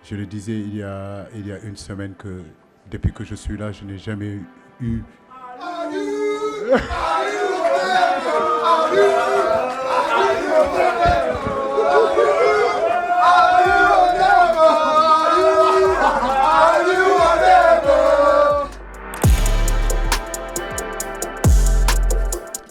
Je le disais il y a une semaine que depuis que je suis là, je n'ai jamais eu...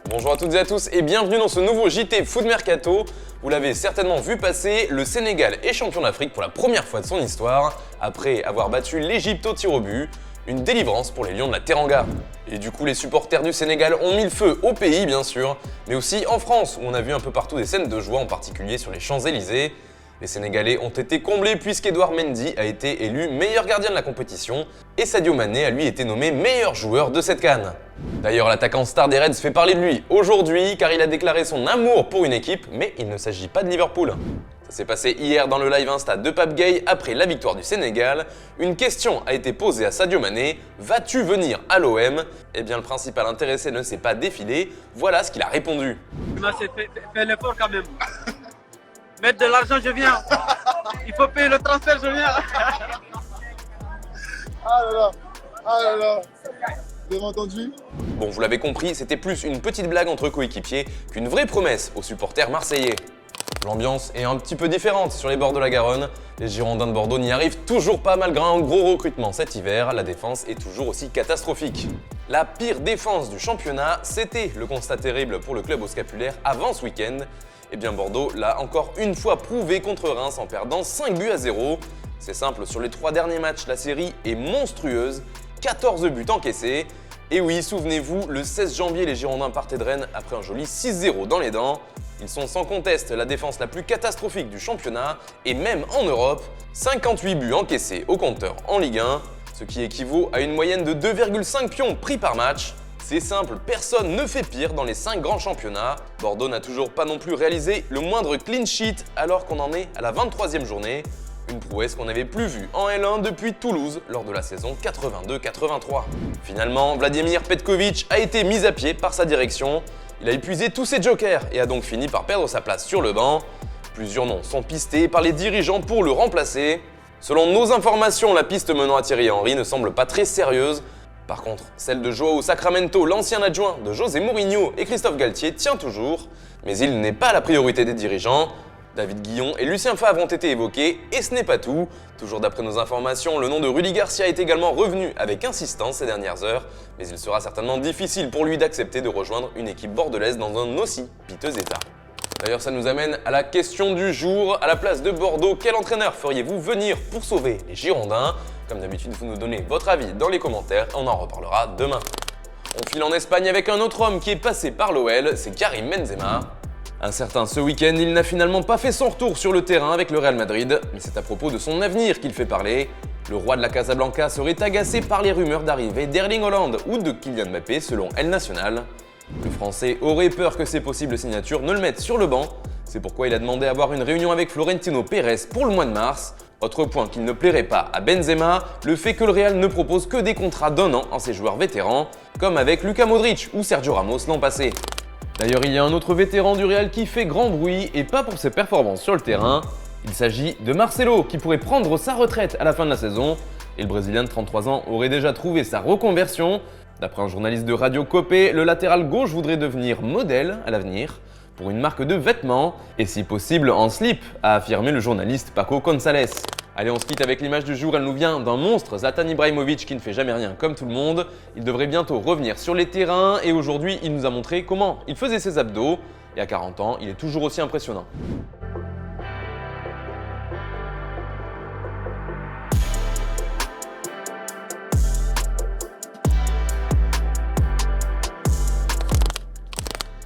Bonjour à toutes et à tous et bienvenue dans ce nouveau JT Foot Mercato. Vous l'avez certainement vu passer, le Sénégal est champion d'Afrique pour la première fois de son histoire, après avoir battu l'Égypte au tir au but, une délivrance pour les Lions de la Teranga. Et du coup les supporters du Sénégal ont mis le feu au pays bien sûr, mais aussi en France où on a vu un peu partout des scènes de joie, en particulier sur les Champs-Élysées. Les Sénégalais ont été comblés puisqu'Edouard Mendy a été élu meilleur gardien de la compétition et Sadio Mané a lui été nommé meilleur joueur de cette CAN. D'ailleurs, l'attaquant star des Reds fait parler de lui aujourd'hui car il a déclaré son amour pour une équipe, mais il ne s'agit pas de Liverpool. Ça s'est passé hier dans le live Insta de Pape Gueye après la victoire du Sénégal. Une question a été posée à Sadio Mané, vas-tu venir à l'OM? Eh bien le principal intéressé ne s'est pas défilé, voilà ce qu'il a répondu. Fais l'effort quand même. Mettre de l'argent, je viens. Il faut payer le transfert, je viens. Ah là là, vous avez entendu? Bon, vous l'avez compris, c'était plus une petite blague entre coéquipiers qu'une vraie promesse aux supporters marseillais. L'ambiance est un petit peu différente sur les bords de la Garonne. Les Girondins de Bordeaux n'y arrivent toujours pas malgré un gros recrutement cet hiver. La défense est toujours aussi catastrophique. La pire défense du championnat, c'était le constat terrible pour le club au scapulaire avant ce week-end. Eh bien Bordeaux l'a encore une fois prouvé contre Reims en perdant 5-0. C'est simple, sur les 3 derniers matchs, la série est monstrueuse. 14 buts encaissés. Et oui, souvenez-vous, le 16 janvier, les Girondins partaient de Rennes après un joli 6-0 dans les dents. Ils sont sans conteste la défense la plus catastrophique du championnat et même en Europe, 58 buts encaissés au compteur en Ligue 1, ce qui équivaut à une moyenne de 2,5 pions pris par match. C'est simple, personne ne fait pire dans les 5 grands championnats. Bordeaux n'a toujours pas non plus réalisé le moindre clean sheet alors qu'on en est à la 23e journée. Une prouesse qu'on n'avait plus vue en L1 depuis Toulouse lors de la saison 82-83. Finalement, Vladimir Petkovic a été mis à pied par sa direction. Il a épuisé tous ses jokers et a donc fini par perdre sa place sur le banc. Plusieurs noms sont pistés par les dirigeants pour le remplacer. Selon nos informations, la piste menant à Thierry Henry ne semble pas très sérieuse. Par contre, celle de Joao Sacramento, l'ancien adjoint de José Mourinho et Christophe Galtier tient toujours, mais il n'est pas la priorité des dirigeants. David Guillon et Lucien Favre ont été évoqués, et ce n'est pas tout. Toujours d'après nos informations, le nom de Rudy Garcia est également revenu avec insistance ces dernières heures, mais il sera certainement difficile pour lui d'accepter de rejoindre une équipe bordelaise dans un aussi piteux état. D'ailleurs, ça nous amène à la question du jour. À la place de Bordeaux, quel entraîneur feriez-vous venir pour sauver les Girondins? Comme d'habitude, vous nous donnez votre avis dans les commentaires, on en reparlera demain. On file en Espagne avec un autre homme qui est passé par l'OL, c'est Karim Benzema. Incertain ce week-end, il n'a finalement pas fait son retour sur le terrain avec le Real Madrid, mais c'est à propos de son avenir qu'il fait parler. Le roi de la Casablanca serait agacé par les rumeurs d'arrivée d'Erling Haaland ou de Kylian Mbappé selon El Nacional. Le Français aurait peur que ses possibles signatures ne le mettent sur le banc. C'est pourquoi il a demandé à avoir une réunion avec Florentino Pérez pour le mois de mars. Autre point qu'il ne plairait pas à Benzema, le fait que le Real ne propose que des contrats d'1 an à ses joueurs vétérans, comme avec Luka Modric ou Sergio Ramos l'an passé. D'ailleurs, il y a un autre vétéran du Real qui fait grand bruit et pas pour ses performances sur le terrain. Il s'agit de Marcelo qui pourrait prendre sa retraite à la fin de la saison. Et le Brésilien de 33 ans aurait déjà trouvé sa reconversion. D'après un journaliste de Radio Copé, le latéral gauche voudrait devenir modèle à l'avenir pour une marque de vêtements et si possible en slip, a affirmé le journaliste Paco González. Allez, on se quitte avec l'image du jour, elle nous vient d'un monstre, Zlatan Ibrahimovic, qui ne fait jamais rien comme tout le monde. Il devrait bientôt revenir sur les terrains et aujourd'hui, il nous a montré comment il faisait ses abdos. Et à 40 ans, il est toujours aussi impressionnant.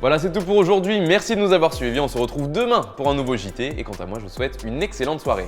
Voilà, c'est tout pour aujourd'hui. Merci de nous avoir suivis. On se retrouve demain pour un nouveau JT. Et quant à moi, je vous souhaite une excellente soirée.